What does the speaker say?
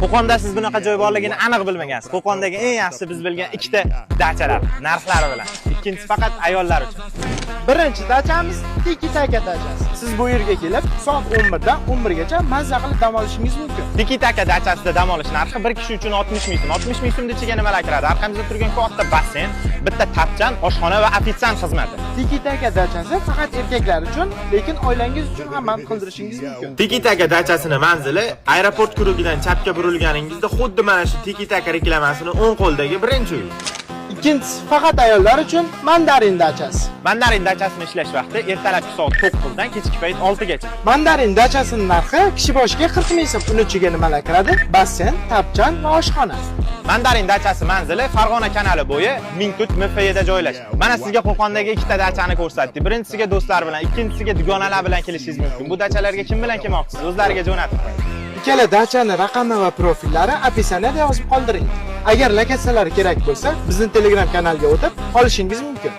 Qo'qonda siz bunaqa joy borligini aniq bilmagansiz. Qo'qondagi eng yaxshi biz bilgan ikkita dachalar narxlari bilan. Ikkinchisi faqat ayollar uchun. Birinchi dachamiz Tiki-taka dachasi. Siz bu yerga kelib, soat 11 dan 11 gacha mazza qilib dam olishingiz mumkin. Tiki-taka dachasida dam olish narxi bir kishi uchun 60 ming so'm. 60 ming so'mda ichiga nimalar kiradi? Arqamizda turgan katta basseyn, bitta tapchan, oshxona va ofitsiant xizmati. Tiki-taka dachasi faqat erkaklar uchun, lekin oilangiz uchun ham man qildirishingiz mumkin. Tiki-taka dachasini manzili aeroport kurugidan chapga burilganingizda xuddi mana shu Tiki-taka reklamasini o'ng qo'ldagi birinchi uy. Ikkinchisi faqat ayollar uchun Mandarin dachasi. Mandarin dachasini ishlash vaqti ertalabki soat 9 dan kechki payt 6 gacha. Mandarin dachasining narxi kishi boshiga 40 ming so'm. Uni ichiga nimalar kiradi? Basseyn, tapchan va oshxona. Mandarin dachasi manzili Farg'ona kanali bo'yi Mingtut MFYda joylashgan. Mana sizga Qo'qondagi ikkita dachani ko'rsatdik. Birinchisiga do'stlar bilan, ikkinchisiga dugonalar bilan kelishingiz mumkin. Bu dachalarga kim bilan kelmoqchisiz? O'zlariga jo'natib qo'ying. Ikkala dachani raqami va profillari opisiyaniyada yozib qoldiring. Agar lokatsiyalari kerak bo'lsa, bizning Telegram kanaliga o'tib olishingiz mumkin.